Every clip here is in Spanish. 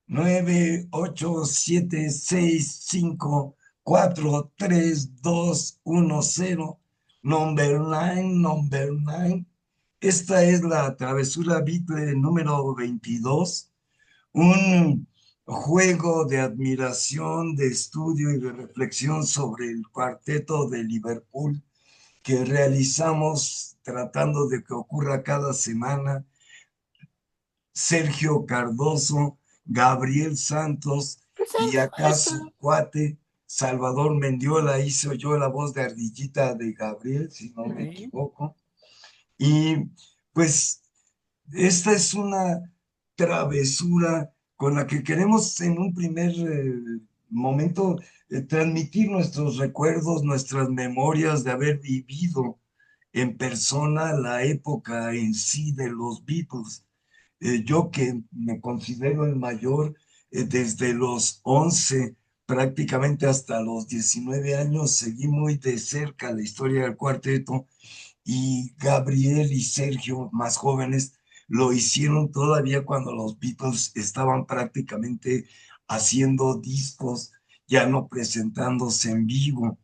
9, 8, 7, 6, 5, 4, 3, 2, 1, 0. Number nine. Esta es la travesura Beatle número 22, un juego de admiración, de estudio y de reflexión sobre el cuarteto de Liverpool que realizamos tratando de que ocurra cada semana. Sergio Cardoso, Gabriel Santos y acá su cuate Salvador Mendiola, hizo yo la voz de ardillita de Gabriel, si no me Sí. equivoco. Y pues esta es una travesura con la que queremos en un primer momento transmitir nuestros recuerdos, nuestras memorias de haber vivido en persona la época en sí de los Beatles. Yo que me considero el mayor, desde los 11 prácticamente hasta los 19 años, seguí muy de cerca la historia del cuarteto, y Gabriel y Sergio, más jóvenes, lo hicieron todavía cuando los Beatles estaban prácticamente haciendo discos, ya no presentándose en vivo.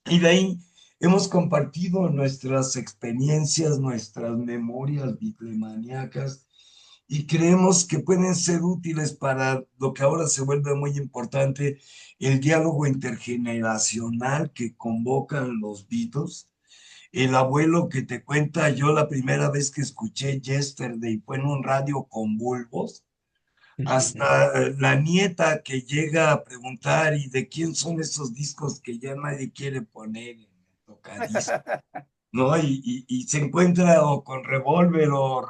Y de ahí hemos compartido nuestras experiencias, nuestras memorias bitlemaníacas, y creemos que pueden ser útiles para lo que ahora se vuelve muy importante, el diálogo intergeneracional que convocan los Beatles. El abuelo que te cuenta, yo la primera vez que escuché Yesterday fue en un radio con bulbos, hasta la nieta que llega a preguntar, ¿y de quién son esos discos que ya nadie quiere poner en el tocadiscos? ¿No? Y se encuentra o con Revolver o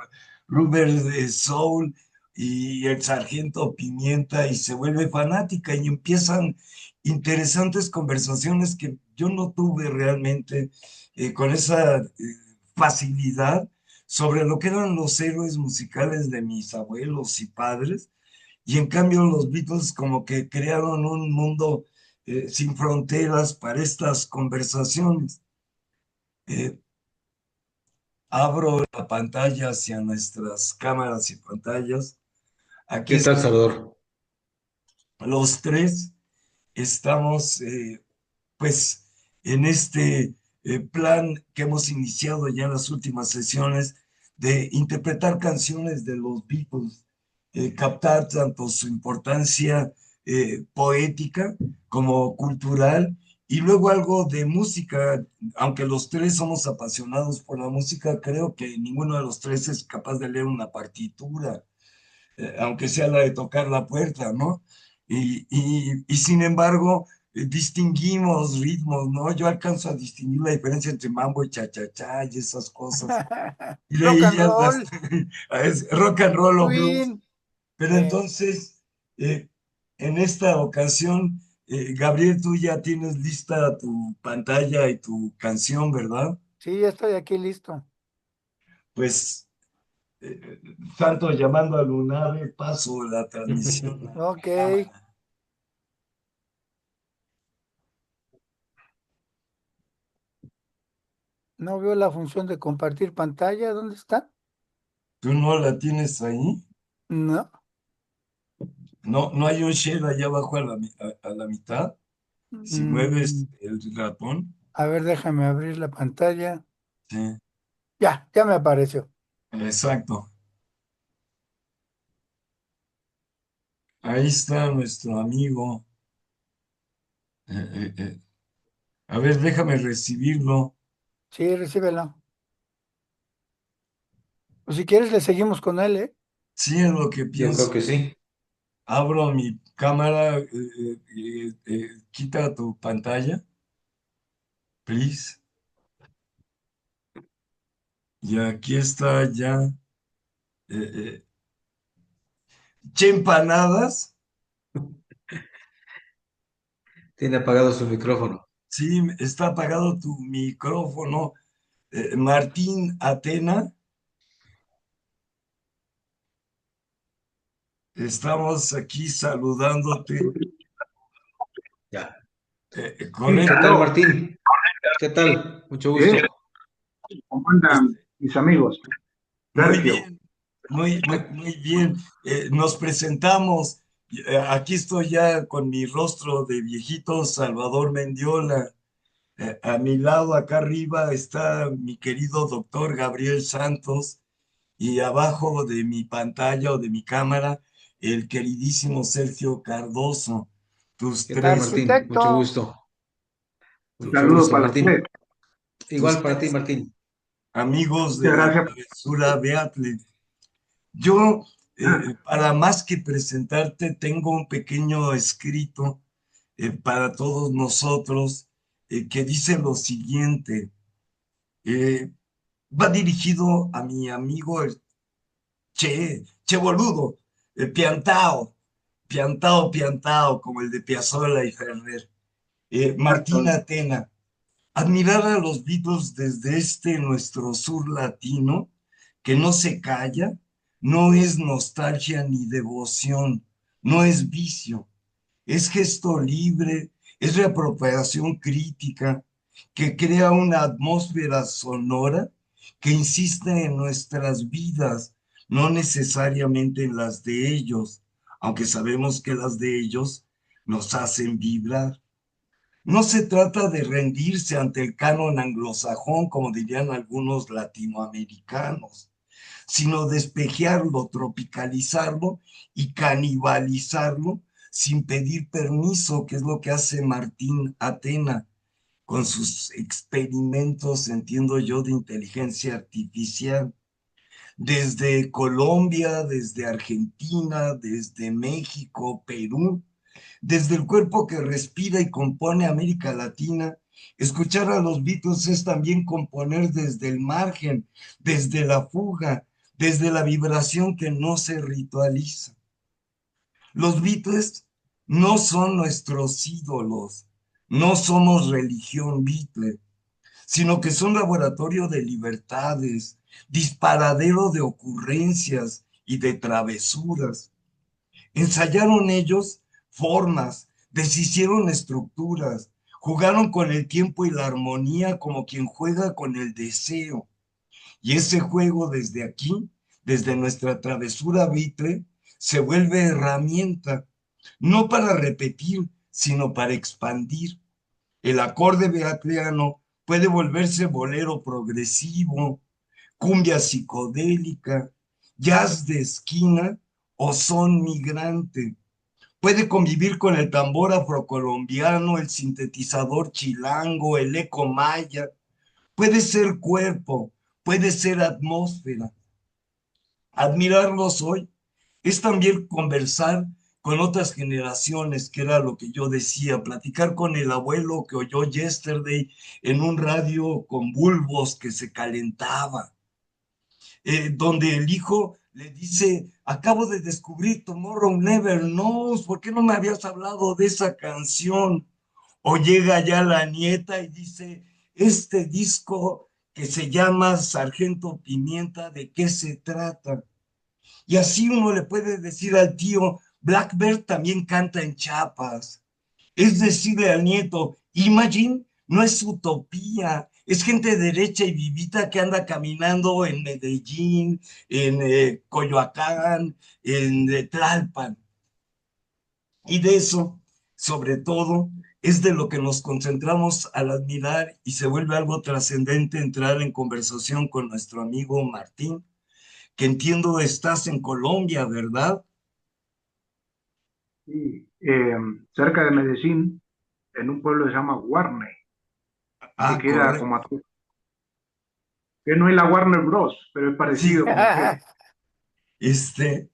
Rubber Soul y el Sargento Pimienta, y se vuelve fanática y empiezan interesantes conversaciones que yo no tuve realmente con esa facilidad sobre lo que eran los héroes musicales de mis abuelos y padres. Y en cambio los Beatles como que crearon un mundo sin fronteras para estas conversaciones. Eh, Abro la pantalla hacia nuestras cámaras y pantallas. Aquí ¿Qué tal, Salvador? los tres estamos, pues, en este plan que hemos iniciado ya en las últimas sesiones de interpretar canciones de los Beatles, captar tanto su importancia poética como cultural, y luego algo de música. Aunque los tres somos apasionados por la música, creo que ninguno de los tres es capaz de leer una partitura, aunque sea la de tocar la puerta, ¿no? Y sin embargo, distinguimos ritmos, ¿no? Yo alcanzo a distinguir la diferencia entre mambo y cha-cha-cha y esas cosas. Y de Rock ahí and ya roll, es rock and roll o blues. Queen. Pero entonces, eh, en esta ocasión, Gabriel, tú ya tienes lista tu pantalla y tu canción, ¿verdad? Sí, ya estoy aquí listo. Pues, Santo llamando a Lunave, paso la transmisión a Ok, cámara. no veo la función de compartir pantalla. ¿Dónde está? ¿Tú no la tienes ahí? No. No, no hay un share allá abajo a la mitad. Si mueves Mm, el ratón, a ver, déjame abrir la pantalla. sí, Ya me apareció. exacto. Ahí está nuestro amigo. Eh, eh, eh. A ver, déjame recibirlo. Sí, recíbelo. O si quieres, le seguimos con él, ¿eh? Sí, es lo que Yo creo pienso. que sí. Abro mi cámara, quita tu pantalla, please. Y aquí está ya. eh, eh, Che empanadas. Tiene apagado su micrófono. Sí, está apagado tu micrófono. Martín Atena, estamos aquí saludándote. Ya. ¿Qué tal, Correcto. Martín? ¿Qué tal? Mucho ¿Eh? gusto. ¿Cómo andan Este, mis amigos? muy Sergio, bien. muy bien. Nos presentamos. Aquí estoy ya con mi rostro de viejito Salvador Mendiola. A mi lado, acá arriba, está mi querido doctor Gabriel Santos y abajo de mi pantalla o de mi cámara, el queridísimo Sergio Cardoso. Tus ¿Qué tal, tres, Martín? Mucho Arquitecto, gusto. Un Mucho saludo gusto, para Martín. usted. tus Igual para ti, tres Martín. amigos Muchas de la gracias. travesura Beatle. Yo, Ah, para más que presentarte, tengo un pequeño escrito para todos nosotros que dice lo siguiente. eh, Va dirigido a mi amigo el Che Boludo, Piantao, Piantao, como el de Piazzolla y Ferrer. Martín exacto. Atena, admirar a los Beatles desde este nuestro sur latino, que no se calla, no es nostalgia ni devoción, no es vicio, es gesto libre, es reapropiación crítica, que crea una atmósfera sonora que insiste en nuestras vidas, no necesariamente en las de ellos, aunque sabemos que las de ellos nos hacen vibrar. No se trata de rendirse ante el canon anglosajón, como dirían algunos latinoamericanos, sino despejarlo, tropicalizarlo y canibalizarlo sin pedir permiso, que es lo que hace Martín Atena con sus experimentos, entiendo yo, de inteligencia artificial. Desde Colombia, desde Argentina, desde México, Perú, desde el cuerpo que respira y compone América Latina, escuchar a los Beatles es también componer desde el margen, desde la fuga, desde la vibración que no se ritualiza. Los Beatles no son nuestros ídolos, no somos religión Beatle, sino que son laboratorio de libertades, disparadero de ocurrencias y de travesuras. Ensayaron ellos formas, deshicieron estructuras, jugaron con el tiempo y la armonía como quien juega con el deseo. Y ese juego desde aquí, desde nuestra travesura vitre, se vuelve herramienta, no para repetir, sino para expandir. El acorde beatleano puede volverse bolero progresivo, cumbia psicodélica, jazz de esquina o son migrante. Puede convivir con el tambor afrocolombiano, el sintetizador chilango, el eco maya. Puede ser cuerpo, puede ser atmósfera. Admirarlos hoy es también conversar con otras generaciones, que era lo que yo decía, platicar con el abuelo que oyó Yesterday en un radio con bulbos que se calentaba, donde el hijo le dice, acabo de descubrir Tomorrow Never Knows, ¿por qué no me habías hablado de esa canción? O llega ya la nieta y dice, este disco que se llama Sargento Pimienta, ¿de qué se trata? Y así uno le puede decir al tío, Blackbird también canta en Chiapas. Es decirle al nieto, Imagine no es utopía, es gente derecha y vivita que anda caminando en Medellín, en Coyoacán, en Tlalpan. Y de eso, sobre todo, es de lo que nos concentramos al admirar y se vuelve algo trascendente entrar en conversación con nuestro amigo Martín, que entiendo estás en Colombia, ¿verdad? Sí, cerca de Medellín, en un pueblo que se llama Guarne, que Ah, queda como correcto. a... que no es la Warner Bros., pero es Sí, parecido como queda. este,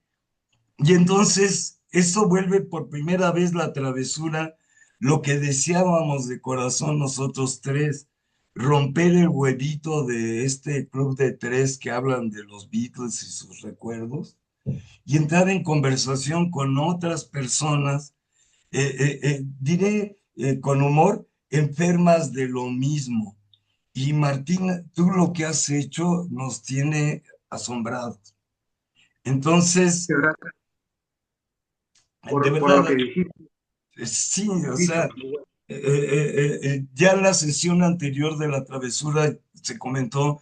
y entonces eso vuelve por primera vez la travesura, lo que deseábamos de corazón nosotros tres, romper el huevito de este club de tres que hablan de los Beatles y sus recuerdos y entrar en conversación con otras personas, diré con humor, enfermas de lo mismo. Y Martín, tú lo que has hecho nos tiene asombrados. Entonces, Muchas gracias de por lo que verdad, dijiste. sí, o Listo. sea, ya en la sesión anterior de la travesura se comentó,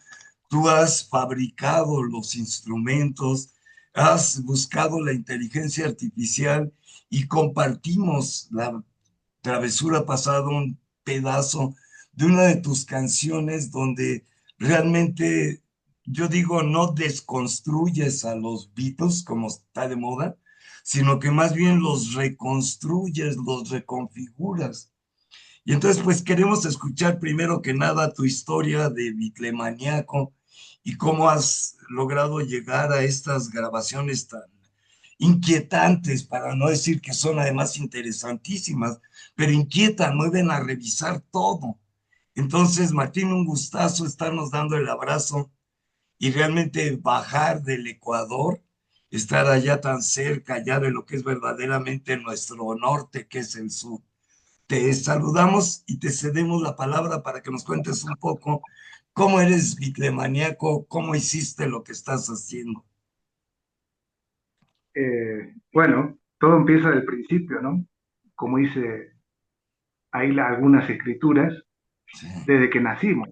tú has fabricado los instrumentos, has buscado la inteligencia artificial y compartimos la travesura pasada, un pedazo de una de tus canciones donde realmente, yo digo, no desconstruyes a los Beatles como está de moda, sino que más bien los reconstruyes, los reconfiguras. Y entonces, pues queremos escuchar primero que nada tu historia de Bitlemaníaco y cómo has logrado llegar a estas grabaciones tan inquietantes, para no decir que son además interesantísimas, pero inquietan, mueven a revisar todo. Entonces, Martín, un gustazo estarnos dando el abrazo y realmente bajar del Ecuador, estar allá tan cerca ya de lo que es verdaderamente nuestro norte, que es el sur. Te saludamos y te cedemos la palabra para que nos cuentes un poco cómo eres bitlemaníaco, cómo hiciste lo que estás haciendo. Bueno, todo empieza del principio, ¿no? Como dice ahí algunas escrituras, Sí. desde que nacimos,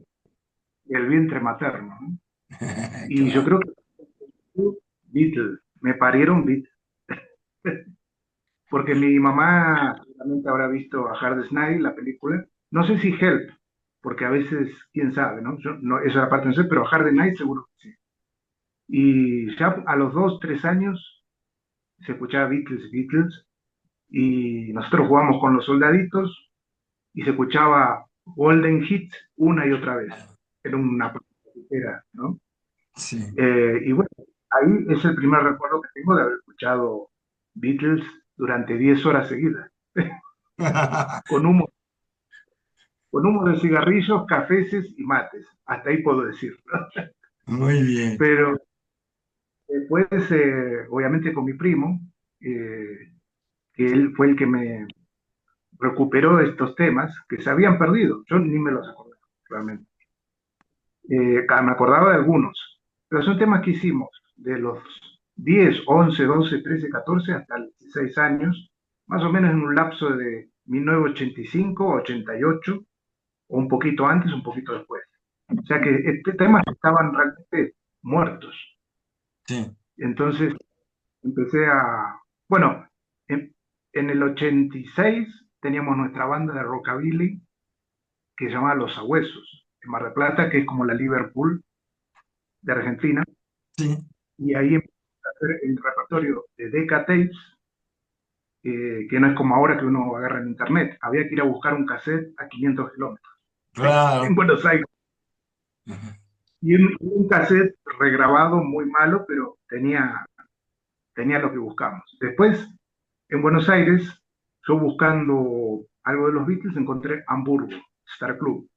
el vientre materno, ¿no? Y yo Claro. creo que Beatles, me parieron Beatles, porque mi mamá seguramente habrá visto a Hard Snake, la película, no sé si Help, porque a veces, quién sabe, ¿no? Yo, no, esa parte no sé, pero Hard Night seguro que sí. Y ya a los 2, 3 años se escuchaba Beatles, Beatles, y nosotros jugamos con los soldaditos y se escuchaba Golden Hits una y otra vez. Era una era, ¿no? Sí. Y bueno, ahí es el primer recuerdo que tengo de haber escuchado Beatles durante 10 horas seguidas, con humo, con humo de cigarrillos, cafeces y mates. Hasta ahí puedo decir. Muy bien. Pero después, obviamente con mi primo, eh, que él fue el que me recuperó estos temas que se habían perdido. Yo ni me los acordaba, realmente. Me acordaba de algunos, pero son temas que hicimos de los 10, 11, 12, 13, 14 hasta los 16 años, más o menos en un lapso de 1985, 88, o un poquito antes, un poquito después. O sea que este temas estaban realmente muertos. Sí. Entonces empecé a... Bueno, en el 86 teníamos nuestra banda de rockabilly que se llamaba Los Sabuesos, en Mar del Plata, que es como la Liverpool de Argentina, Sí. y ahí empecé a hacer el repertorio de Decca Tapes, que no es como ahora que uno agarra en internet, había que ir a buscar un cassette a 500 kilómetros en Claro. Buenos Aires, y un cassette regrabado muy malo, pero tenía lo que buscamos. Después, en Buenos Aires, yo buscando algo de los Beatles, encontré Hamburgo, Star Club,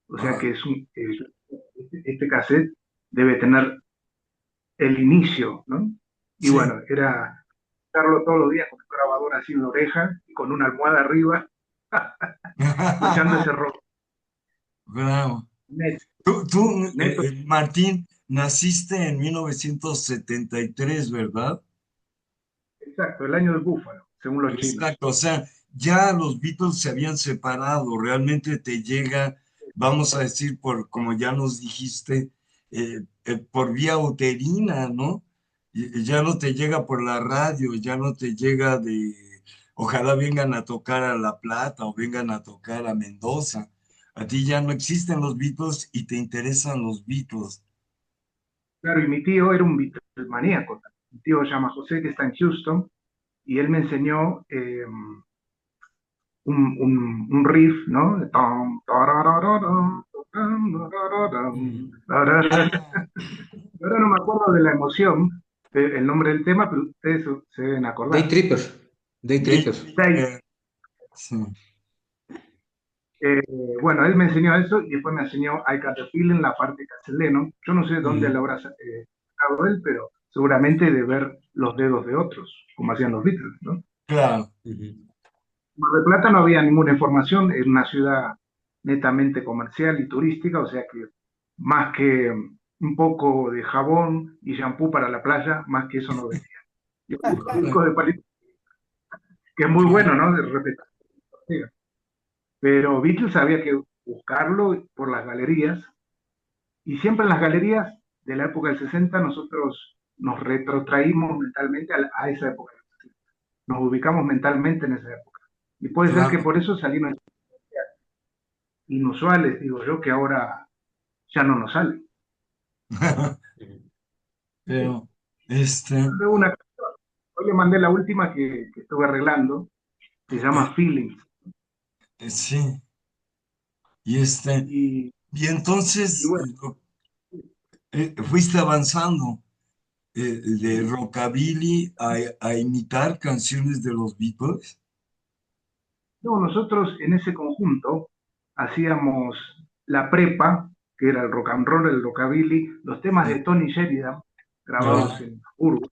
o sea Ah, que este cassette debe tener el inicio, ¿no? Y sí. bueno, era estarlo todos los días con un grabador así en la oreja y con una almohada arriba, escuchando ese rock Bravo. neto, Tú, neto. Martín, naciste en 1973, ¿verdad? Exacto, el año del búfalo, según los chinos. Exacto, o sea, ya los Beatles se habían separado, realmente te llega, vamos a decir, por como ya nos dijiste, por vía uterina, ¿no? Y ya no te llega por la radio, ya no te llega de, ojalá vengan a tocar a La Plata o vengan a tocar a Mendoza. A ti ya no existen los Beatles y te interesan los Beatles. Claro, y mi tío era un Beatles maníaco. Mi tío se llama José, que está en Houston, y él me enseñó un riff, ¿no? De tom, tararararam, tam, tarararam, Mm. tarara. Ah, Ahora no me acuerdo de la emoción, el nombre del tema, pero ustedes se deben Day acordar. Tripper. Day Day Tripper. Tripper. Sí. Eh, bueno, él me enseñó eso y después me enseñó I Got the Feeling, la parte castellano. Yo no sé dónde Ujú. la habrá sacado él, pero seguramente de ver los dedos de otros, como hacían los Beatles, ¿no? Claro. Ujú. Mar del Plata no había ninguna información, era una ciudad netamente comercial y turística, o sea que más que un poco de jabón y shampoo para la playa, más que eso no vendía. Y un disco de palito, que es muy bueno, ¿no? De repente. Pero Beatles había que buscarlo por las galerías, y siempre en las galerías de la época del 60 nosotros nos retrotraímos mentalmente a esa época, nos ubicamos mentalmente en esa época. Y puede ser que claro. por eso salieron inusuales, digo yo, que ahora ya no nos salen. Pero, este, Mandé una, hoy le mandé la última que estuve arreglando, se eh, llama Feelings. sí, y Y, y y entonces bueno, fuiste avanzando de sí. rockabilly a imitar canciones de los Beatles. No, nosotros en ese conjunto hacíamos la prepa, que era el rock and roll, el rockabilly, los temas de Eh, Tony Sheridan, grabados ah, en Uruguay.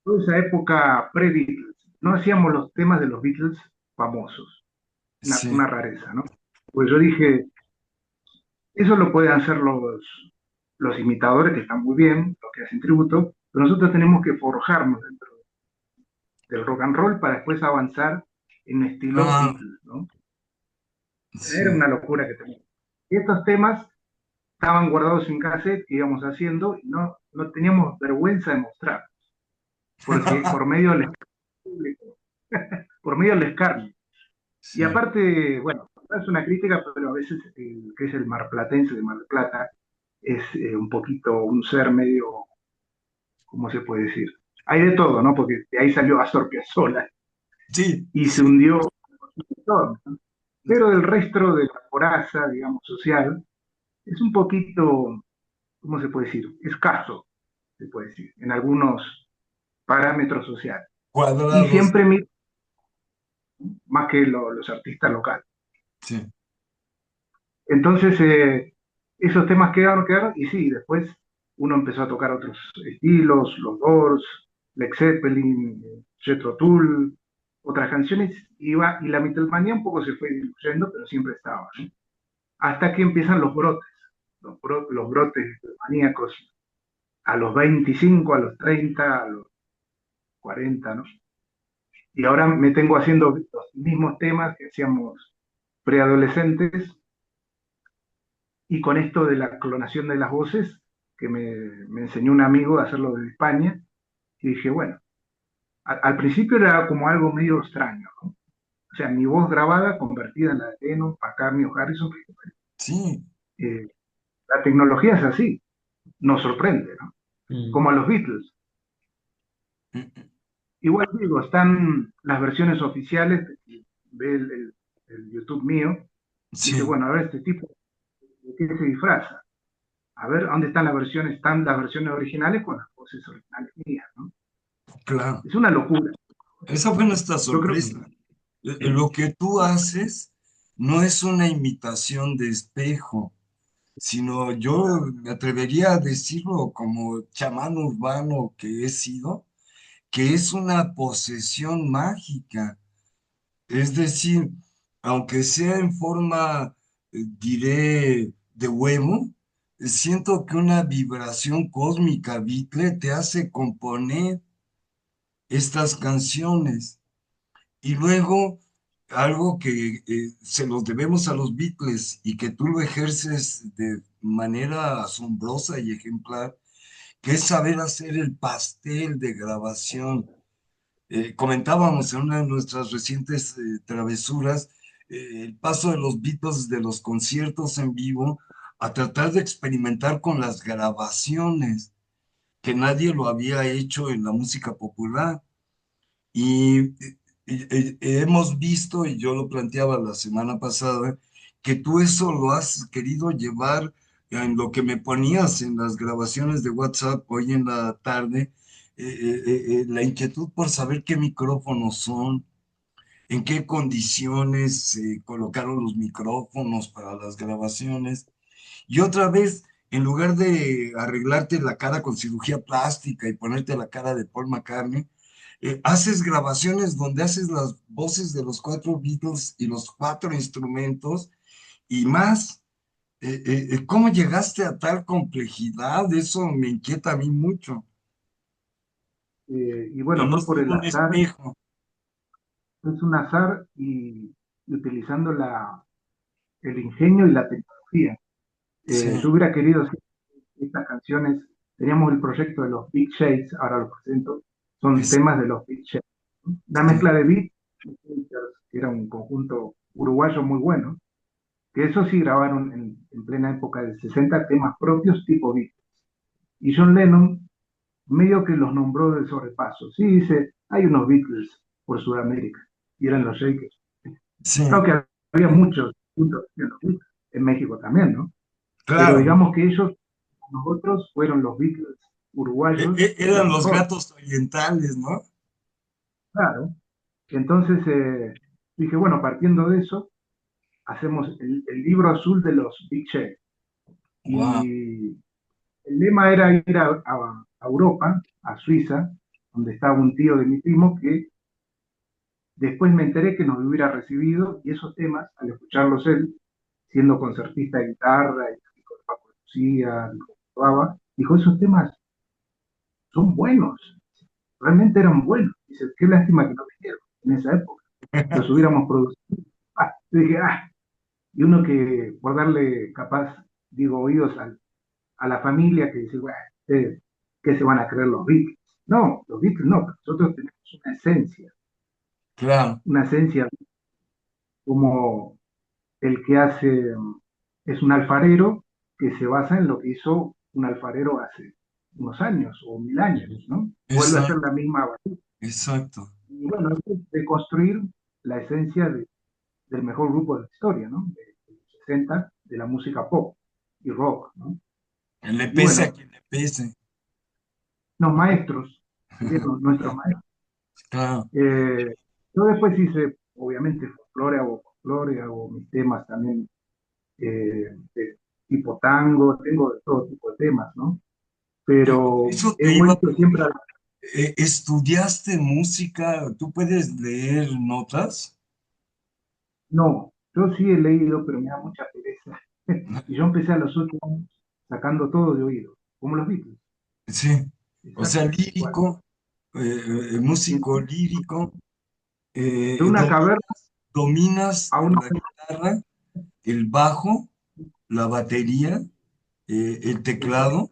Toda esa época pre-Beatles. No hacíamos los temas de los Beatles famosos, sí, una rareza, ¿no? Pues yo dije, eso lo pueden hacer los imitadores, que están muy bien, los que hacen tributo, pero nosotros tenemos que forjarnos dentro del rock and roll para después avanzar en estilo claro, Beatles, ¿no? Era sí. una locura que teníamos. Y estos temas estaban guardados en cassette que íbamos haciendo y no teníamos vergüenza de mostrar, porque por medio del público, por medio del escarnio. Y Sí, aparte, bueno, no es una crítica, pero a veces el que es el marplatense de Mar del Plata es un poquito un ser medio, ¿cómo se puede decir? Hay de todo, ¿no? Porque de ahí salió Astor Piazzolla sí, y se sí. hundió todo, ¿no? Pero del resto de la coraza, digamos, social, es un poquito, ¿cómo se puede decir? Escaso, se puede decir, en algunos parámetros sociales. Y Cuadrados, siempre más que los artistas locales. sí. Entonces, esos temas quedaron, y sí, después uno empezó a tocar otros estilos, los Doors, Led Zeppelin, Jethro Tull, otras canciones, y la Beatlemanía un poco se fue diluyendo, pero siempre estaba, ¿no? Hasta que empiezan los brotes, los brotes maníacos a los 25, a los 30, a los 40, ¿no? Y ahora me tengo haciendo los mismos temas que hacíamos preadolescentes, y con esto de la clonación de las voces, que me enseñó un amigo a hacerlo desde España, y dije, bueno, al principio era como algo medio extraño, ¿no? O sea, mi voz grabada convertida en la de Lennon, McCartney o Harrison, Sí, eh, la tecnología es así, nos sorprende, ¿no? Mm. Como a los Beatles. mm, Igual digo, están las versiones oficiales, ve el YouTube mío, dice, sí, bueno, a ver, este tipo, ¿de qué se disfraza? A ver, ¿dónde están las versiones? Están las versiones originales con las voces originales mías, ¿no? claro. Es una locura. Esa fue nuestra Yo creo que sorpresa. Lo que tú haces no es una imitación de espejo, sino yo me atrevería a decirlo como chamán urbano que he sido, que es una posesión mágica. Es decir, aunque sea en forma, diré, de huevo, siento que una vibración cósmica, Beatle, te hace componer estas canciones. Y luego, algo que se los debemos a los Beatles y que tú lo ejerces de manera asombrosa y ejemplar, que es saber hacer el pastel de grabación. Comentábamos en una de nuestras recientes travesuras el paso de los Beatles de los conciertos en vivo a tratar de experimentar con las grabaciones, que nadie lo había hecho en la música popular. Y hemos visto, y yo lo planteaba la semana pasada, que tú eso lo has querido llevar en lo que me ponías en las grabaciones de WhatsApp hoy en la tarde, la inquietud por saber qué micrófonos son, en qué condiciones se colocaron los micrófonos para las grabaciones. Y otra vez, en lugar de arreglarte la cara con cirugía plástica y ponerte la cara de Paul McCartney, haces grabaciones donde haces las voces de los cuatro Beatles y los cuatro instrumentos y más. ¿Cómo llegaste a tal complejidad? Eso me inquieta a mí mucho. y Que bueno, no fue es por el solo un azar, espejo. es un azar y utilizando el ingenio y la tecnología. Sí, Yo hubiera querido hacer estas canciones teníamos el proyecto de los Big Shades, ahora los presento, son Es, temas de los Big Shades. Una sí, mezcla de beat, que era un conjunto uruguayo muy bueno, que eso sí grabaron en plena época del 60 temas propios tipo beat. Y John Lennon medio que los nombró de sobrepaso. Sí, dice, hay unos Beatles por Sudamérica, y eran los Shakers. sí, Claro que había muchos juntos en México también, ¿no? Pero claro. digamos que ellos, nosotros, fueron los Beatles uruguayos de lo Eran los mejor, gatos orientales, ¿no? claro. Entonces dije, bueno, partiendo de eso, hacemos el libro azul de los Big Shake. Wow. Y el lema era ir a Europa, a Suiza, donde estaba un tío de mi primo que después me enteré que nos hubiera recibido y esos temas, al escucharlos él, siendo concertista de guitarra y con Paco de Lucía, dijo, esos temas son buenos, realmente eran buenos. Dice, qué lástima que no vinieron en esa época, los hubiéramos producido. Yo dije, y uno que por darle capaz, digo, oídos a la familia que dice, bueno, ¿qué se van a creer los Beatles? No, los Beatles no, nosotros tenemos Claro, una esencia como el que hace, es un alfarero que se basa en lo que hizo un alfarero hace unos años o 1000 años, ¿no? Vuelve a hacer la exacto, misma varita. exacto. Y bueno, de construir la esencia del mejor grupo de la historia, ¿no? De los 60, de la música pop y rock, ¿no? Le Y pese a bueno, quien le pese. los maestros, serían nuestros maestros. Claro. Eh, yo después hice, obviamente, folclore, hago mis temas también de tipo tango, tengo de todo tipo de temas, ¿no? Pero Eso he te iba a vuelto preguntar. siempre a... ¿Estudiaste música? ¿Tú puedes leer notas? No, yo sí he leído, pero me da mucha pereza. Y yo empecé a los 8 años sacando todo de oído, como los Beatles, Sí. O sea, exactamente igual. lírico, músico De lírico, una caverna dominas a una... la guitarra, el bajo, la batería, el teclado.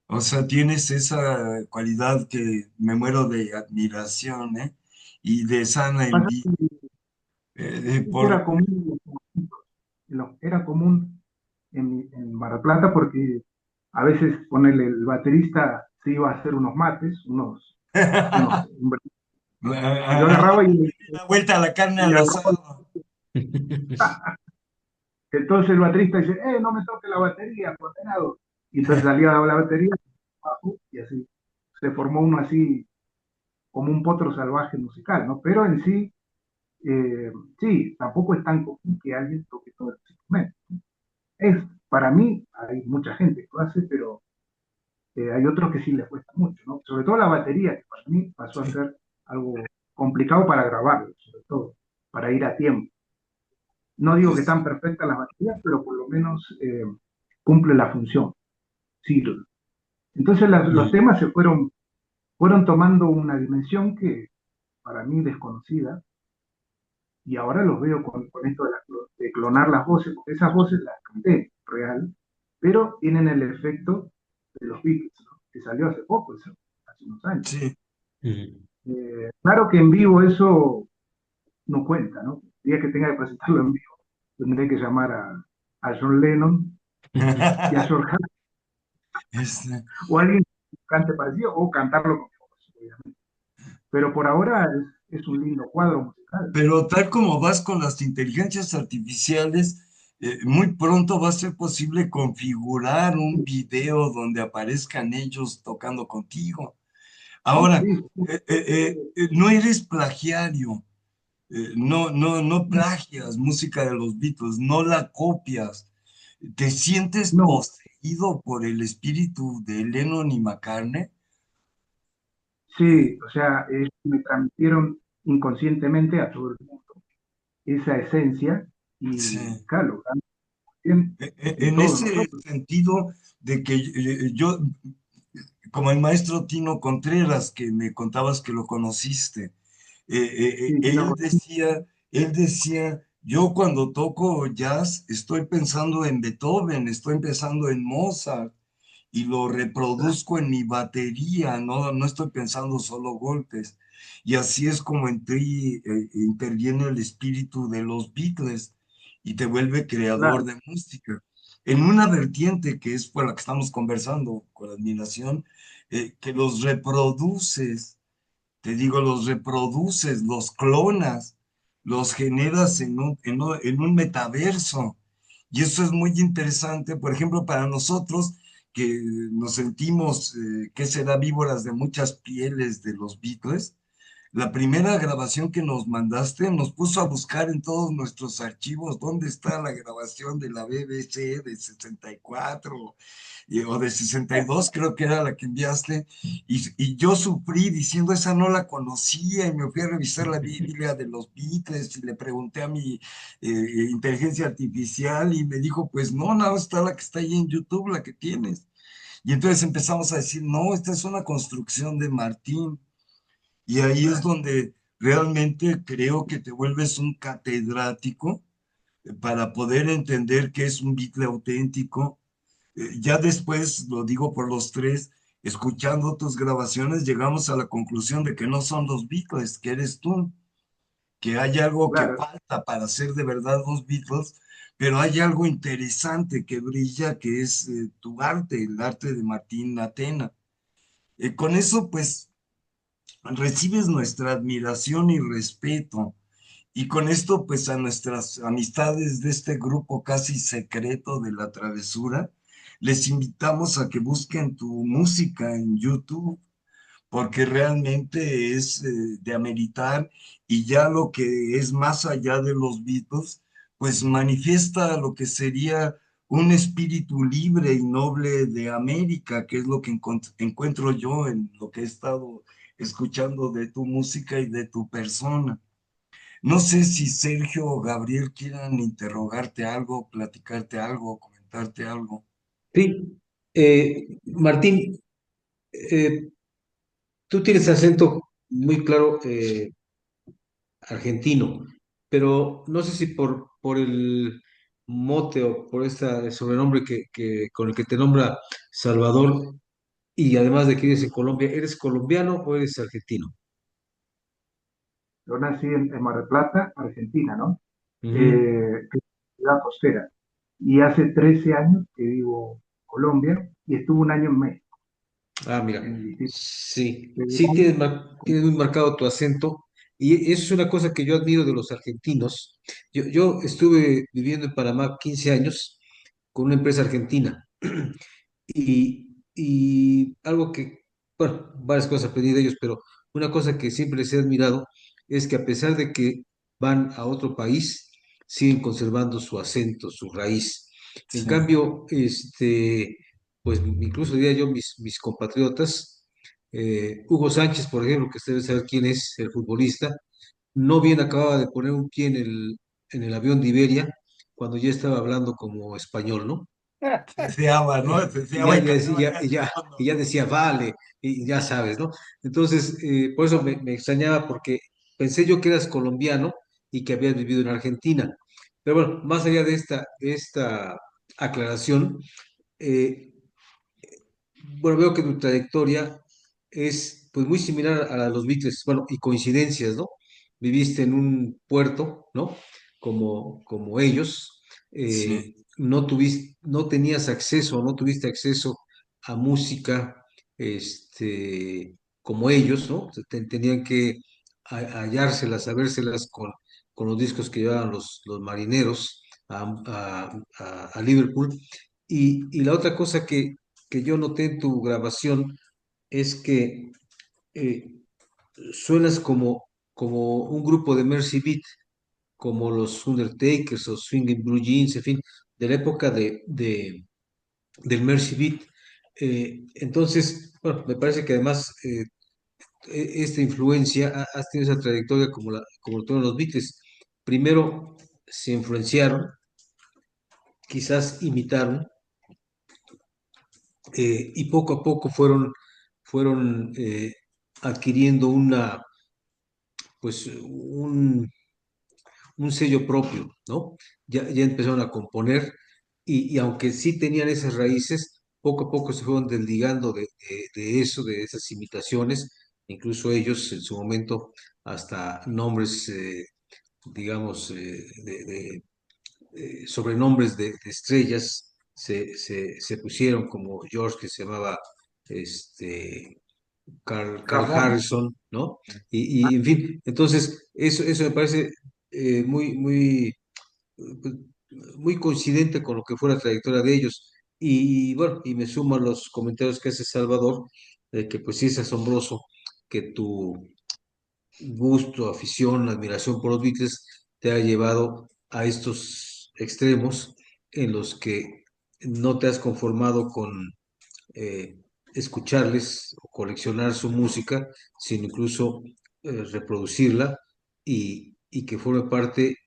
O sea, tienes esa cualidad que me muero de admiración, ¿eh? Y de sana Pasa envidia. que era común, era común en Mar del Plata porque a veces ponerle el baterista se iba a hacer unos mates, unos, y yo agarraba La vuelta a la carne y al agarraba. asado. Entonces el baterista dice, no me toque la batería, condenado. Y entonces salía la batería abajo, y así se formó uno así como un potro salvaje musical, ¿no? Pero en sí, sí, tampoco es tan común que alguien toque todos los instrumentos. Es, para mí, hay mucha gente que lo hace, pero hay otros que sí les cuesta mucho, ¿no? Sobre todo la batería, que para mí pasó a Sí, ser algo complicado para grabarlo, sobre todo, para ir a tiempo. No digo que es- están perfectas las baterías, pero por lo menos cumple la función, sirve. Entonces los sí. temas fueron tomando una dimensión que para mí desconocida, y ahora los veo con esto de clonar las voces, porque esas voces las canté real, pero tienen el efecto de los Beatles, ¿no? Que salió hace poco, eso, hace unos años. Sí. Claro que en vivo eso no cuenta, ¿no? El día que tenga que presentarlo en vivo, tendré que llamar a John Lennon y a George Harrison, Este, o alguien que cante parecido, o cantarlo con mi voz, obviamente. Pero por ahora es un lindo cuadro musical. pero tal como vas con las inteligencias artificiales, muy pronto va a ser posible configurar un video donde aparezcan ellos tocando contigo. Ahora, Sí, sí, no eres plagiario, no plagias música de los Beatles, no la copias. ¿Te sientes no, poseído por el espíritu de Lennon y McCartney? sí, o sea, me transmitieron inconscientemente a todo el mundo esa esencia y Sí. claro, también en En todos ese nosotros. sentido de que yo, como el maestro Tino Contreras, que me contabas que lo conociste, Sí, sí, él decía, yo cuando toco jazz estoy pensando en Beethoven, estoy pensando en Mozart, y lo reproduzco en mi batería, no, no estoy pensando solo golpes. Y así es como en ti interviene el espíritu de los Beatles y te vuelve creador Claro, de música. En una vertiente que es por la que estamos conversando con admiración, que los reproduces, te digo, los reproduces, los clonas, los generas en un metaverso. Y eso es muy interesante, por ejemplo, para nosotros que nos sentimos, ¿qué será? Víboras de muchas pieles de los Beatles. La primera grabación que nos mandaste nos puso a buscar en todos nuestros archivos dónde está la grabación de la BBC de 64 o de 62, creo que era la que enviaste, y yo sufrí diciendo esa no la conocía y me fui a revisar la Biblia de los Beatles y le pregunté a mi inteligencia artificial y me dijo, pues no, nada, está la que está ahí en YouTube, la que tienes. Y entonces empezamos a decir, no, esta es una construcción de Martín. Y ahí es donde realmente creo que te vuelves un catedrático para poder entender qué es un Beatle auténtico. Ya después, lo digo por los tres, escuchando tus grabaciones, llegamos a la conclusión de que no son los Beatles, que eres tú, que hay algo que claro. falta para ser de verdad los Beatles, pero hay algo interesante que brilla, que es tu arte, el arte de Martín Atena. Con eso, pues, recibes nuestra admiración y respeto. Y con esto, pues a nuestras amistades de este grupo casi secreto de la travesura, les invitamos a que busquen tu música en YouTube, porque realmente es de ameritar y ya lo que es más allá de los Beatles, pues manifiesta lo que sería un espíritu libre y noble de América, que es lo que encuentro yo en lo que he estado escuchando de tu música y de tu persona. No sé si Sergio o Gabriel quieran interrogarte algo, platicarte algo, comentarte algo. Sí, Martín, eh, tú tienes acento muy claro argentino, pero no sé si por el mote o por este sobrenombre con el que te nombra Salvador, y además de que eres en Colombia, ¿eres colombiano o eres argentino? Yo nací en Mar del Plata, Argentina, ¿no? Ujú. Que es ciudad costera. Y hace 13 años que vivo en Colombia y estuve un año en México, Ah, mira, en distintas sí, sí ciudades. tienes muy marcado tu acento y eso es una cosa que yo admiro de los argentinos. Yo estuve viviendo en Panamá 15 años con una empresa argentina y algo que, bueno, varias cosas aprendí de ellos, pero una cosa que siempre les he admirado es que a pesar de que van a otro país, siguen conservando su acento, su raíz. En Sí, cambio, pues incluso diría yo, mis compatriotas, Hugo Sánchez, por ejemplo, que ustedes saber quién es el futbolista, no bien acababa de poner un pie en el avión de Iberia, cuando ya estaba hablando como español, ¿no? deseaba, ¿no? Y Deseaba y cambiaba casi y tono. ya decía, vale, y ya sabes, ¿no? Entonces, por eso me extrañaba, porque pensé yo que eras colombiano y que habías vivido en Argentina. Pero bueno, más allá de esta aclaración, eh, bueno, veo que tu trayectoria es pues muy similar a la de los Beatles, bueno, y coincidencias, ¿no? Viviste en un puerto, ¿no? Como ellos, Sí, no tenías acceso, no tuviste acceso a música, como ellos, ¿no? O sea, tenían que hallárselas, sabérselas con los discos que llevaban los marineros a Liverpool. Y la otra cosa que yo noté en tu grabación es que eh, suenas como un grupo de Mercy Beat, como los Undertakers o Swinging Blue Jeans, en fin, de la época del Mercy Beat. Entonces, bueno, me parece que además esta influencia, has tenido esa trayectoria como lo tuvieron los Beatles. Primero se influenciaron, quizás imitaron, y poco a poco fueron adquiriendo pues, un sello propio, ¿no? Ya empezaron a componer y aunque sí tenían esas raíces, poco a poco se fueron desligando de eso, de esas imitaciones, incluso ellos en su momento hasta nombres, digamos, sobrenombres de estrellas se pusieron, como George, que se llamaba este, Carl Ramón. Harrison, ¿no? En fin, entonces eso me parece muy, pues, muy coincidente con lo que fue la trayectoria de ellos. Bueno, y me sumo a los comentarios que hace Salvador, de que pues sí es asombroso que tu gusto, afición, admiración por los Beatles te ha llevado a estos extremos en los que no te has conformado con eh, escucharles o coleccionar su música, sino incluso reproducirla y que forme parte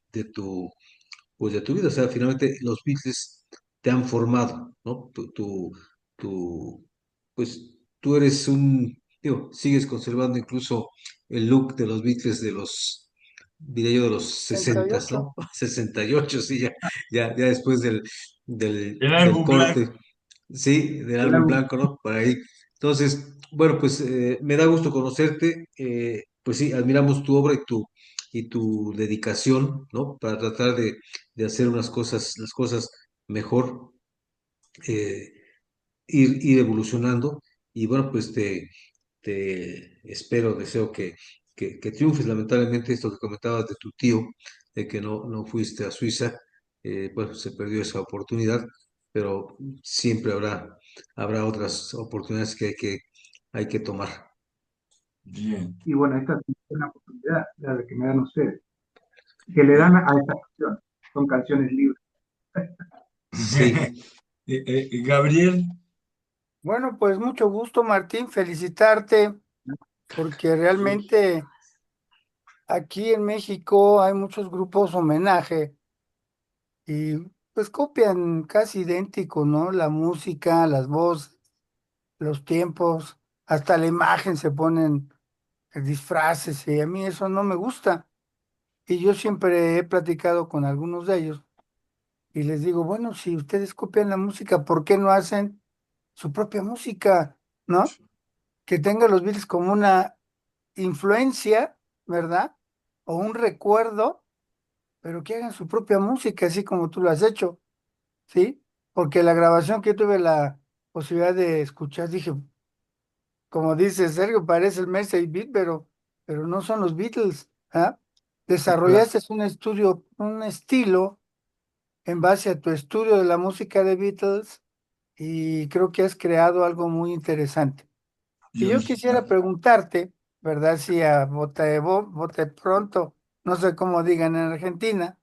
pues de tu vida. O sea, finalmente los Beatles te han formado, ¿no? Tú, pues tú eres digo, sigues conservando incluso el look de los Beatles de diría yo, de los 60, 38. ¿no? 68, sí, ya después El del álbum blanco. corte, sí, del El álbum álbum. blanco, ¿no? Por ahí. Entonces, bueno, pues me da gusto conocerte, pues sí, admiramos tu obra y tu dedicación, ¿no? Para tratar de hacer las cosas mejor, eh, ir evolucionando. Y bueno, pues te espero, deseo que triunfes. Lamentablemente, esto que comentabas de tu tío, de que no fuiste a Suiza, bueno, se perdió esa oportunidad, pero siempre habrá otras oportunidades que hay que tomar. Bien. Y bueno, esta es una oportunidad la que me dan ustedes, que le dan a estas canciones. Son canciones libres. Sí, Gabriel, Bueno, pues mucho gusto, Martín, felicitarte, porque realmente aquí en México hay muchos grupos homenaje y pues copian casi idéntico, ¿no? La música, las voces, los tiempos, hasta la imagen se ponen disfraces y a mí eso no me gusta. Y yo siempre he platicado con algunos de ellos y les digo, bueno, si ustedes copian la música, ¿por qué no hacen su propia música? ¿No? Que tenga los Beatles como una influencia, ¿verdad? O un recuerdo, pero que hagan su propia música, así como tú lo has hecho, ¿sí? Porque la grabación que yo tuve la posibilidad de escuchar, dije, como dice Sergio, parece el Mercedes Beat, pero no son los Beatles, ¿ah? claro, Desarrollaste un estudio, un estilo en base a tu estudio de la música de Beatles y creo que has creado algo muy interesante. y Y yo quisiera original. preguntarte, ¿verdad? Si a bote pronto, no sé cómo digan en Argentina,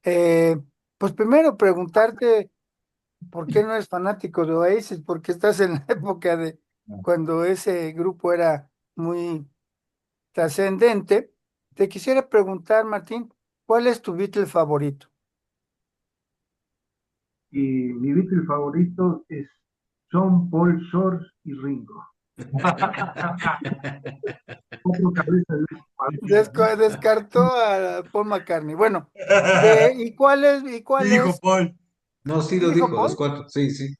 eh, pues primero preguntarte por qué no eres fanático de Oasis, porque estás en la época de cuando ese grupo era muy trascendente. Te quisiera preguntar, Martín, ¿cuál es tu Beatle favorito? Y mi Beatle favorito es John, Paul, George y Ringo. Cuatro cabezas de un Descartó a Paul McCartney. Bueno, ¿y cuál Hijo es? Paul. no, sí ¿Sí lo dijo dijo, los Paul? cuatro, sí, sí.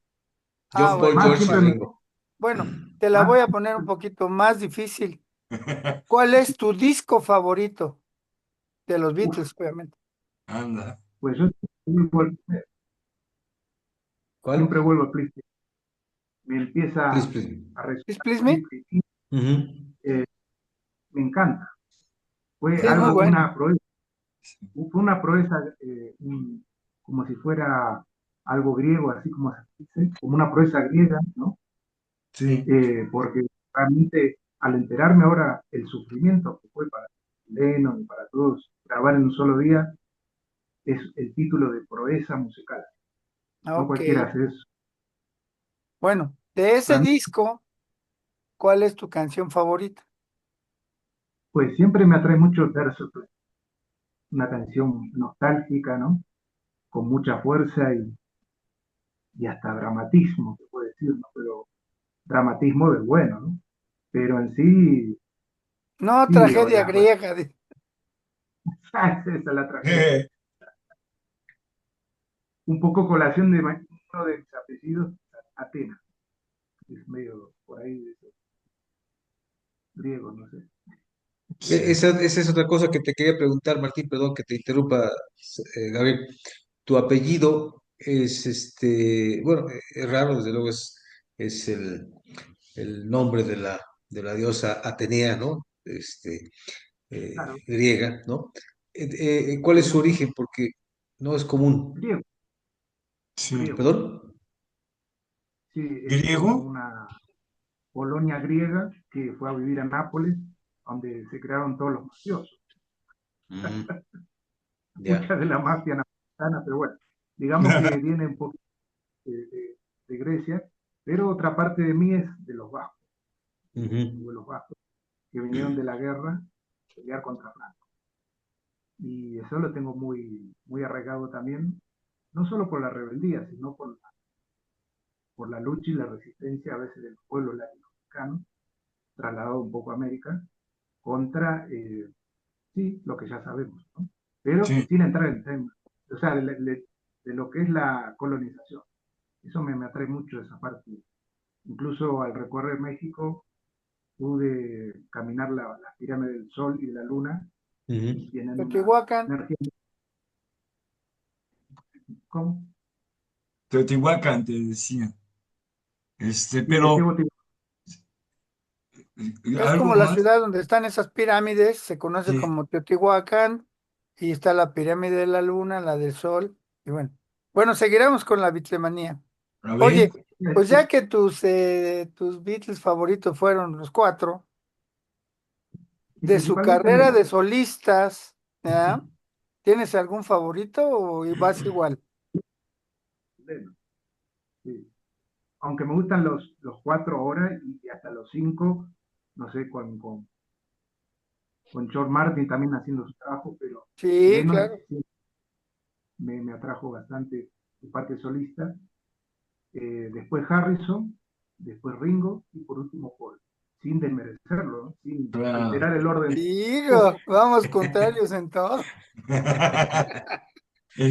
Ah, John, Paul, bueno, más George y siempre bueno. me, Ringo. Bueno, te la más, voy a poner un poquito más difícil. ¿Cuál es tu disco favorito de los uf, Beatles, obviamente? Anda. pues yo ¿Cuál? siempre vuelvo a Please. Me Please, empieza please. a Please resonar Please Me. Beatle y Ujú. me encanta. Fue Sí, es muy algo, bueno. fue una proeza, como si fuera algo griego, así como se dice, como una proeza griega, ¿no? Sí, Porque realmente al enterarme ahora el sufrimiento que fue para Lennon y para todos grabar en un solo día, es el título de proeza musical. No Ok. cualquiera hace eso. Bueno, de ese Para mí, disco, ¿cuál es tu canción favorita? pues siempre me atrae mucho el verso, pues, una canción nostálgica, ¿no? Con mucha fuerza y hasta dramatismo, se puede decir, ¿no? Pero dramatismo del bueno, ¿no? Pero en sí, No, sí, o tragedia griega. esa es la tragedia. Un poco colación de uno de mis apellidos, Atenas. es medio por ahí de esos griegos, no sé. Sí. Esa es otra cosa que te quería preguntar, Martín, perdón que te interrumpa, Gabriel. Tu apellido es bueno, es raro, desde luego es el nombre de la diosa Atenea, ¿no? Claro, Griega, ¿no? ¿Cuál es su pero origen? Porque no es común. griego, Sí. griego. ¿Perdón? Sí, es como ¿Griego? una colonia griega que fue a vivir a Nápoles, donde se crearon todos los mafiosos. Mm, ya. Mucha de la mafia napolitana, pero bueno, digamos que viene un poco de Grecia, pero otra parte de mí es de los vascos, Ujú, de los vascos, que vinieron de la guerra a pelear contra Franco. Y eso lo tengo muy, muy arraigado también, no solo por la rebeldía, sino por la lucha y la resistencia a veces del pueblo latinoamericano, trasladado un poco a América, contra, sí, lo que ya sabemos, ¿no? Pero Sí. sin entrar en tema, o sea, de lo que es la colonización. Eso me atrae mucho esa parte. Incluso al recorrer México pude caminar la pirámide del Sol y de la Luna y ujú. tienen una Teotihuacán. energía. ¿Cómo? Teotihuacán, te decía. Sí, de Pero Teotihuacán. Es algo como la más. ciudad donde están esas pirámides, se conoce Sí. como Teotihuacán, y está la pirámide de la luna, la del sol, y bueno. Bueno, seguiremos con la bitlemanía. A ver. Oye, pues ya que tus Beatles favoritos fueron los cuatro, Y de su principalmente carrera Lennon. de solistas, ¿ya? ¿Tienes algún favorito o vas igual? Lennon, sí. Aunque me gustan los cuatro ahora y hasta los cinco, no sé, con George Martin también haciendo su trabajo, pero Sí, Lennon claro. sí, me atrajo bastante su parte solista. Después Harrison, después Ringo y por último Paul, sin desmerecerlo, ¿no? Sin Claro. alterar el orden. Digo, vamos contrarios en todo.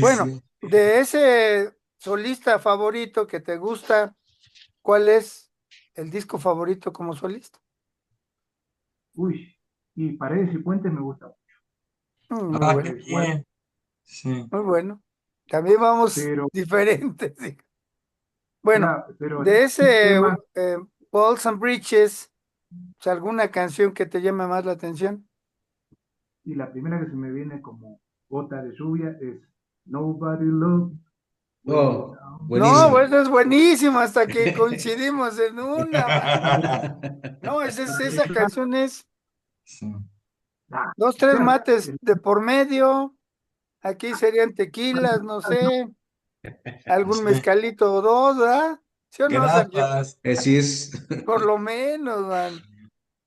Bueno, Ese, de ese solista favorito que te gusta, ¿cuál es el disco favorito como solista? Uy, y Paredes y Puentes me gusta mucho. Muy ah, qué bueno, Bueno, bien. Sí. muy bueno. También vamos pero, diferentes. Sí. Bueno, pero de un ese tema, Balls and Bridges, pues, ¿alguna canción que te llame más la atención? y la primera que se me viene como gota de lluvia es Nobody Loves Way Oh, Down. No, buenísima. pues es buenísimo hasta que coincidimos en una, man. No, esa canción es Sí. Ah, dos, tres claro, mates de por medio. Aquí serían tequilas, no sé, algún Sí. mezcalito o dos, ¿verdad? ¿Sí o no, Sergio? Grapas. Así es. Por lo menos, man.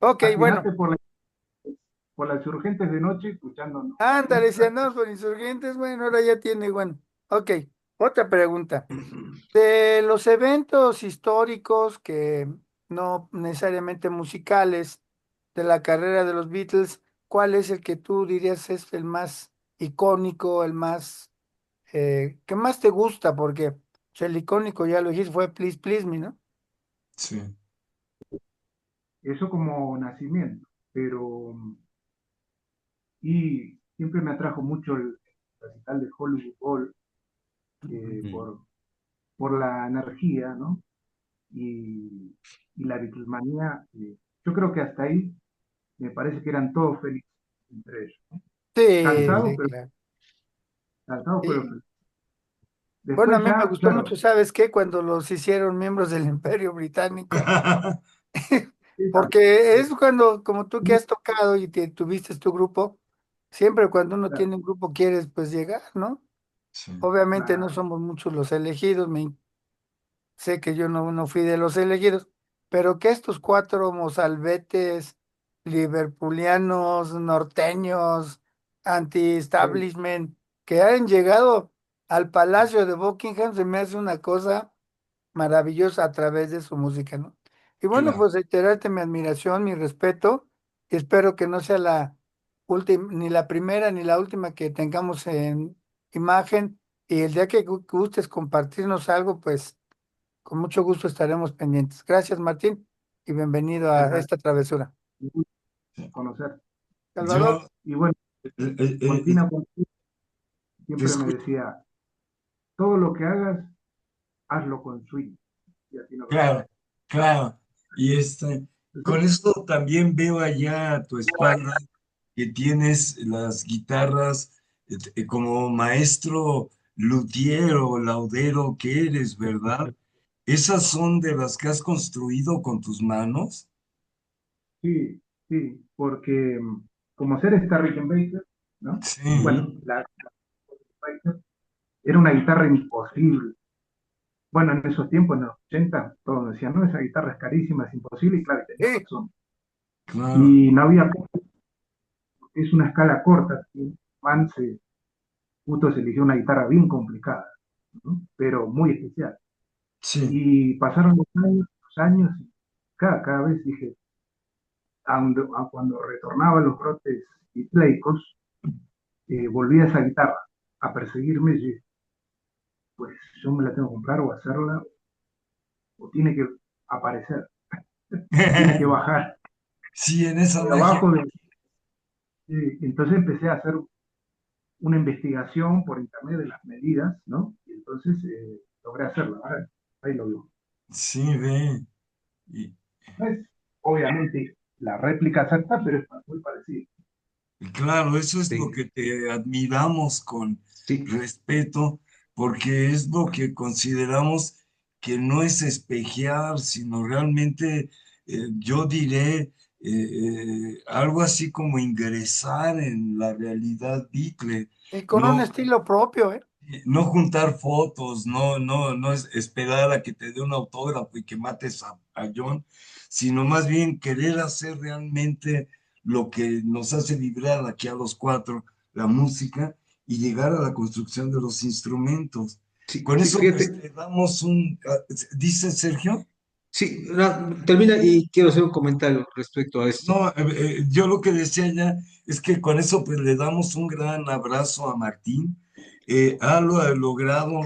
Ok, bueno, imagínate por las urgentes de noche escuchándonos. ándale, si andamos por insurgentes, bueno, ahora ya tiene, bueno. Ok, otra pregunta. De los eventos históricos que no necesariamente musicales de la carrera de los Beatles, ¿cuál es el que tú dirías es el más icónico, el más que más te gusta? Porque pues, el icónico, ya lo dijiste, fue Please Please Me, ¿no? Sí. Eso como nacimiento, pero y siempre me atrajo mucho el recital de Hollywood Bowl Mm. por la energía, ¿no? Y la Beatlemanía, yo creo que hasta ahí me parece que eran todos felices entre ellos, ¿no? Sí, Cansados, sí, pero claro. Sí. felices. Bueno, a Después mí me ya, gustó claro, mucho, ¿sabes qué? Cuando los hicieron miembros del Imperio Británico, esa, porque es eh, cuando, como tú que has tocado y tuviste tu grupo, siempre cuando uno claro, tiene un grupo quieres pues llegar, ¿no? Sí. Obviamente no claro, somos muchos los elegidos, sé que yo no fui de los elegidos, pero que estos cuatro mozalbetes, liverpulianos, norteños, eh, anti-establishment, que han llegado al Palacio de Buckingham, se me hace una cosa maravillosa a través de su música, ¿no? Y bueno, Claro. pues reiterarte mi admiración, mi respeto, y espero que no sea la última, ni la primera ni la última que tengamos en imagen, y el día que gustes compartirnos algo, pues Con mucho gusto estaremos pendientes. Gracias, Martín, y bienvenido a Perfecto. esta travesura. Un gusto conocer. Salvador, Yo Y bueno, eh, eh, eh, Contina te siempre me escucho, decía, todo lo que hagas, hazlo con swing. Y así nos vemos. claro, claro. Y con Entonces, esto también veo allá a tu espalda que tienes las guitarras como maestro luthier o laudero que eres, ¿verdad? ¿Esas son de las que has construido con tus manos? sí, sí, porque como ser está Rickenbacker, ¿no? Sí, Bueno, la Rickenbacker era una guitarra imposible. Bueno, en esos tiempos, en los 80 todos decían, no, esa guitarra es carísima, es imposible, y claro, tenía sí, razón. claro, Y no había, es una escala corta, ¿sí? Man justo se eligió una guitarra bien complicada, ¿no? Pero muy especial. sí. Y pasaron los años, y cada vez dije, cuando retornaba los brotes hitleicos, volvía esa guitarra a perseguirme, y dije, pues yo me la tengo que comprar o hacerla, o tiene que aparecer, tiene que bajar Sí, en esa de magia. abajo. Entonces empecé a hacer una investigación por internet de las medidas, ¿no? Y entonces logré hacerla. Ahora, ahí lo veo. Sí, ve. Y, No es, obviamente, la réplica exacta, pero es muy parecido. y claro, eso es lo Sí, que te admiramos con sí, respeto, porque es lo que consideramos que no es espejear, sino realmente, yo diré, algo así como ingresar en la realidad Beatle, y con un no, estilo propio, ¿eh? no juntar fotos, no es esperar a que te dé un autógrafo y que mates a John, sino más bien querer hacer realmente lo que nos hace vibrar aquí a los cuatro, la música, y llegar a la construcción de los instrumentos. sí, Con sí, eso, pues, fíjate. te damos dice Sergio. Sí, termina y quiero hacer un comentario respecto a esto. No, yo lo que decía ya es que con eso pues le damos un gran abrazo a Martín. Ha logrado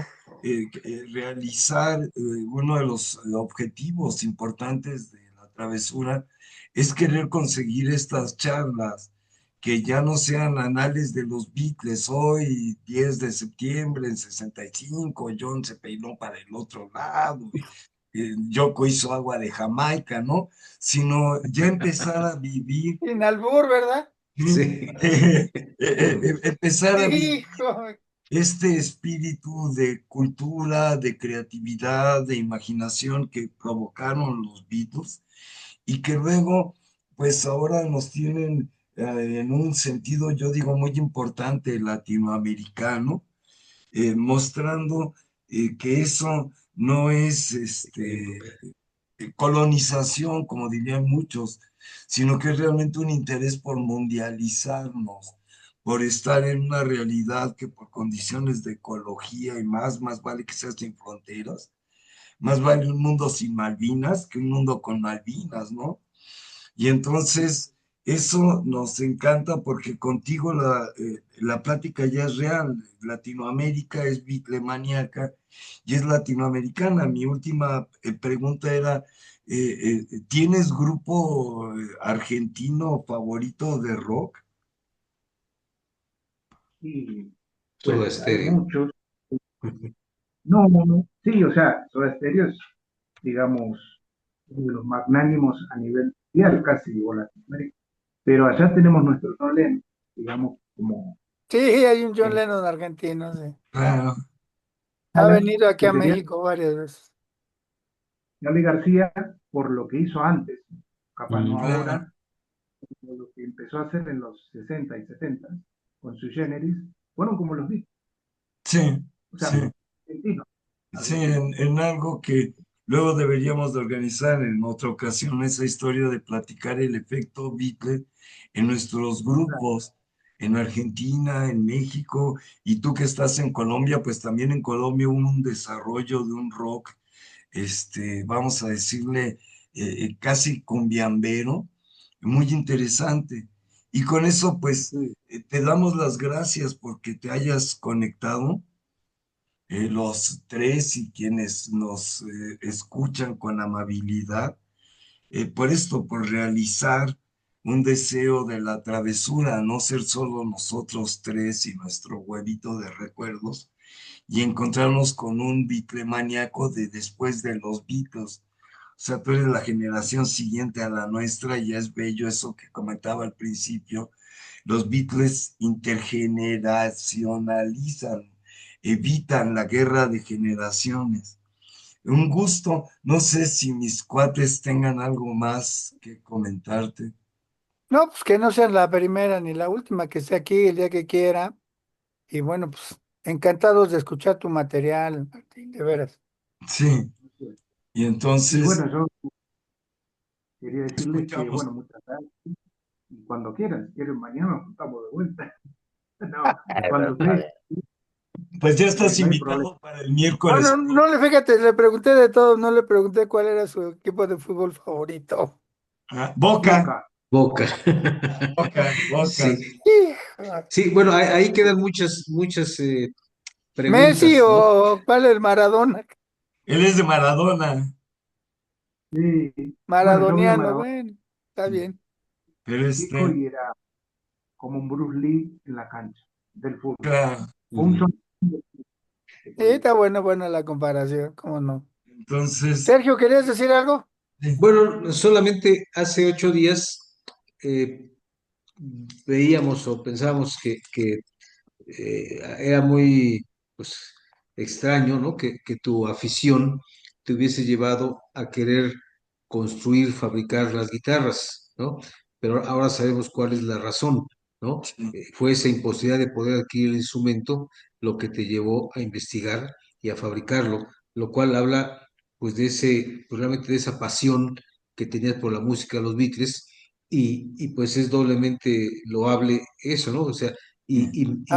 realizar uno de los objetivos importantes de la travesura, es querer conseguir estas charlas que ya no sean anales de los Beatles. Hoy, 10 de septiembre en 65, John se peinó para el otro lado, Yoko hizo agua de Jamaica, ¿no? Sino ya empezar a vivir, Sin albur, ¿verdad? ¿sí? Sí. Empezar a vivir Hijo, este espíritu de cultura, de creatividad, de imaginación que provocaron los Beatles y que luego, pues ahora nos tienen en un sentido, yo digo, muy importante latinoamericano, mostrando que eso no es colonización, como dirían muchos, sino que es realmente un interés por mundializarnos, por estar en una realidad que por condiciones de ecología y más vale que sea sin fronteras, más vale un mundo sin Malvinas que un mundo con Malvinas, ¿no? Y entonces eso nos encanta porque contigo la plática ya es real. Latinoamérica es bitlemaníaca y es latinoamericana. Mi última pregunta era, ¿tienes grupo argentino favorito de rock? Y pues Soda hay Stereo. muchos. No, no, no. Sí, o sea, Soda Stereo es, digamos, uno de los magnánimos a nivel mundial, casi, o Latinoamérica. Pero allá tenemos nuestro John Lennon, digamos, como sí, hay un John en Lennon argentino, sí. Claro, Ha Alan, venido aquí que a sería México varias veces. Charly García por lo que hizo antes, capaz no Mm, claro, ahora, pero lo que empezó a hacer en los 60 y 70 con su generis, fueron como los Beatles, sí, o sea, sí. argentinos, Sí, argentinos. en algo que luego deberíamos de organizar en otra ocasión, esa historia de platicar el efecto Beatle en nuestros grupos, en Argentina, en México, y tú que estás en Colombia, pues también en Colombia hubo un desarrollo de un rock, vamos a decirle, casi cumbiambero, muy interesante. Y con eso, pues, Sí, te damos las gracias porque te hayas conectado los tres y quienes nos escuchan con amabilidad, por esto, por realizar un deseo de la travesura, no ser solo nosotros tres y nuestro huevito de recuerdos, y encontrarnos con un bitlemaníaco de después de los Beatles. O sea, tú eres la generación siguiente a la nuestra y es bello eso que comentaba al principio. Los Beatles intergeneracionalizan, evitan la guerra de generaciones. Un gusto. No sé si mis cuates tengan algo más que comentarte. No, pues que no sea la primera ni la última, que esté aquí el día que quiera. Y bueno, pues encantados de escuchar tu material, Martín, de veras. Sí, y Y entonces bueno, yo quería decirles que, escuchamos. bueno, muchas gracias. Y cuando quieran, si quieren mañana nos juntamos de vuelta. No, cuando ustedes, Pues ya estás no hay problema. invitado para el No, miércoles. no, no le fíjate, le pregunté de todo, no le pregunté cuál era su equipo de fútbol favorito. Ah, Boca, Boca. Boca. Boca, Boca. Sí, Híjole. sí, bueno, ahí quedan muchas ¿Messi preguntas, ¿no? o cuál es Maradona? Él es de Maradona, Sí. Bueno, yo vi a Maradoniano, Maradona bueno, está bien. pero chico y era como un Bruce Lee en la cancha del fútbol. claro. O un Ujú. Son se Sí, podría está decir. buena la comparación, ¿cómo no? Entonces, Sergio, ¿querías decir algo? Bueno, solamente hace 8 días eh, veíamos o pensábamos que era muy pues, extraño, ¿no? Que tu afición te hubiese llevado a querer construir, fabricar las guitarras, ¿no? Pero ahora sabemos cuál es la razón, ¿no? sí, Fue esa imposibilidad de poder adquirir el instrumento lo que te llevó a investigar y a fabricarlo, lo cual habla pues de ese, pues, realmente de esa pasión que tenías por la música de los Beatles y pues es doblemente loable eso, ¿no? O sea, y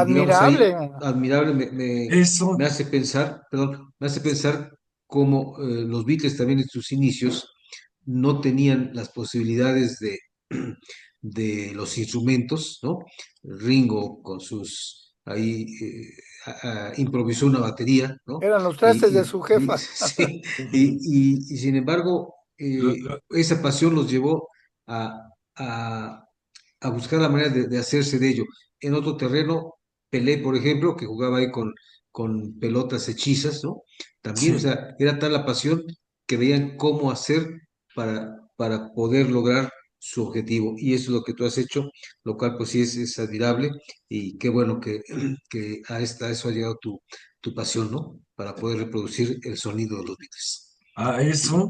digamos ahí, Admirable. admirable, me eso, hace pensar, perdón, me hace pensar cómo los Beatles también en sus inicios no tenían las posibilidades de los instrumentos, ¿no? Ringo con sus, ahí improvisó una batería, ¿no? Eran los trastes Y, de su jefa. sí, y sin embargo, lo- lo- esa pasión los llevó a, a, a buscar la manera de hacerse de ello. En otro terreno, Pelé, por ejemplo, que jugaba ahí con pelotas hechizas, ¿no? También, o sí. sea, era tal la pasión que veían cómo hacer para poder lograr su objetivo. Y eso es lo que tú has hecho, lo cual pues sí es admirable y qué bueno que a eso ha llegado tu pasión, ¿no? Para poder reproducir el sonido de los Beatles. A eso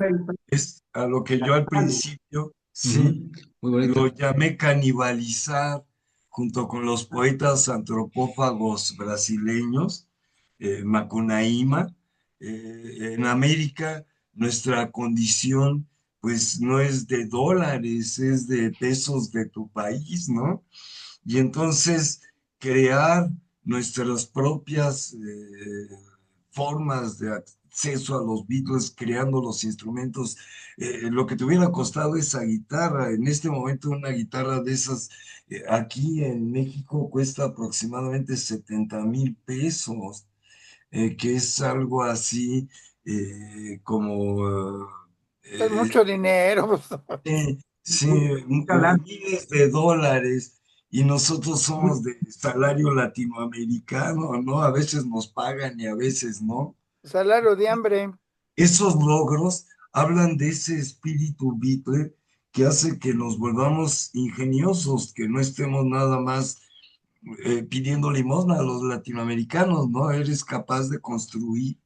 es a lo que yo al principio, sí, Ujú. Muy lo bonita. llamé canibalizar junto con los poetas antropófagos brasileños, Macunaíma. En América, nuestra condición, pues no es de dólares, es de pesos de tu país, ¿no? Y entonces crear nuestras propias formas de acceso a los Beatles, creando los instrumentos. Lo que te hubiera costado esa guitarra, en este momento una guitarra de esas, aquí en México cuesta aproximadamente 70,000 pesos, que es algo así como... Es eh, mucho dinero. Sí, sí, Mucha lana. miles de dólares y nosotros somos de salario latinoamericano, ¿no? A veces nos pagan y a veces no. Salario de hambre. Esos logros hablan de ese espíritu Beatle que hace que nos volvamos ingeniosos, que no estemos nada más pidiendo limosna a los latinoamericanos, ¿no? Eres capaz de construir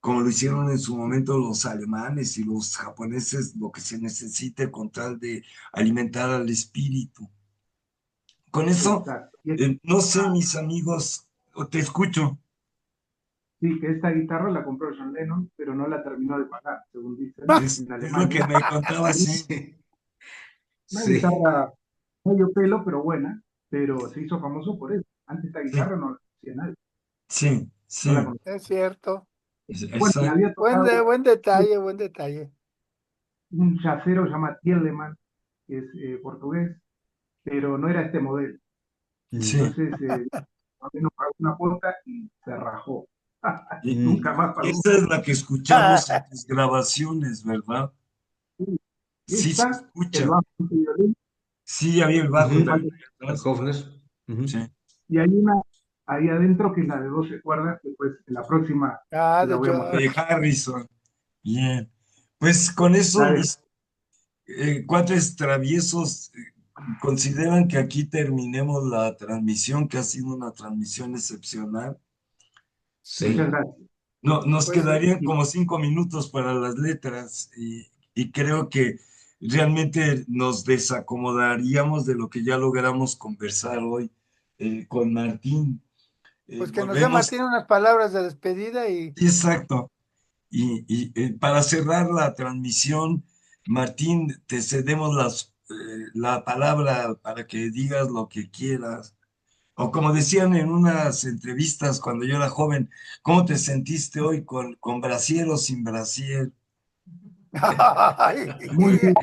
como lo hicieron en su momento los alemanes y los japoneses, lo que se necesite con tal de alimentar al espíritu. Con eso, Exacto. no sé, mis amigos, te escucho. Sí, que esta guitarra la compró John Lennon, pero no la terminó de pagar, según dicen, en Es lo que Alemania. me contaba, sí, Sí, Una sí. guitarra medio pelo, pero buena, pero se hizo famoso por eso. Antes esta sí, guitarra no la conocía nadie, sí, no la sí, conocía. Es cierto. Bueno, me exacto. había tocado Buen detalle, buen detalle. un yacero llamado Thielemann, que es portugués, pero no era este modelo. Mm. Sí, Entonces, a mí nos pagó una cuota y se rajó. Y Nunca más para esa es la que escuchamos en tus grabaciones, ¿verdad? Sí se esta, el escucha. bajo y el violín, Sí, había el bajo Ujú. también El atrás. Hofner. Ujú. Sí. y hay una ahí adentro que es la de 12 cuerdas, que pues en la próxima Ah, te la de voy a mostrar. De George. Harrison. Bien. Pues con eso, La de, mis cuates traviesos consideran que aquí terminemos la transmisión, que ha sido una transmisión excepcional. muchas Sí. gracias. No, nos Pues quedarían Y como 5 minutos para las letras y creo que realmente nos desacomodaríamos de lo que ya logramos conversar hoy con Martín. Pues que nos dé Volvemos, Martín unas palabras de despedida y sí, exacto. Para cerrar la transmisión, Martín, te cedemos la palabra para que digas lo que quieras. O como decían en unas entrevistas cuando yo era joven, ¿cómo te sentiste hoy con brasier o sin brasier? Ay, muy bien.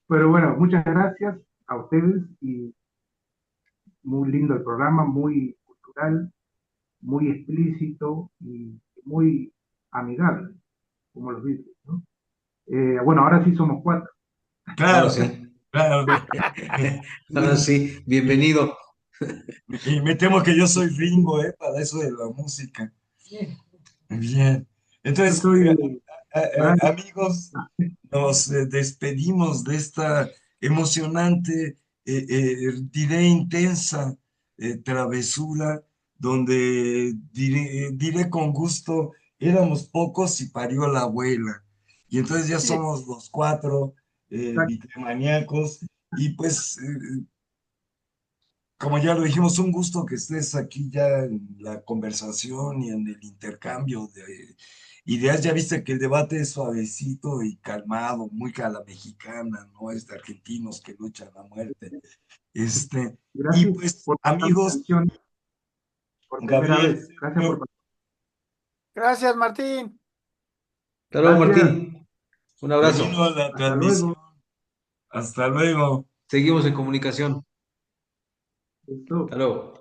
Pero bueno, muchas gracias a ustedes y muy lindo el programa, muy cultural, muy explícito y muy amigable, como los Beatles, ¿no? Bueno, ahora sí somos cuatro. Ahora Claro, sí. claro. Ahora sí. Bienvenido. Y me temo que yo soy Ringo, para eso de la música. Bien. Yo Entonces, soy Brian. amigos, nos despedimos de esta emocionante, diré intensa travesura, donde diré con gusto, éramos pocos y parió la abuela. Y entonces ya sí, somos los cuatro bitlemaníacos y pues como ya lo dijimos, un gusto que estés aquí ya en la conversación y en el intercambio de ideas. Ya viste que el debate es suavecito y calmado, muy a la mexicana, ¿no? Es de argentinos que luchan a muerte. Este, y Gracias pues, por esta amigos, canción por primera Gabriel, vez. Gracias por Sergio, gracias, Martín. Hasta luego, Gracias. Martín. Un abrazo. termino la Hasta luego. transmisión. Hasta luego. Seguimos en comunicación. Listo. Hasta luego.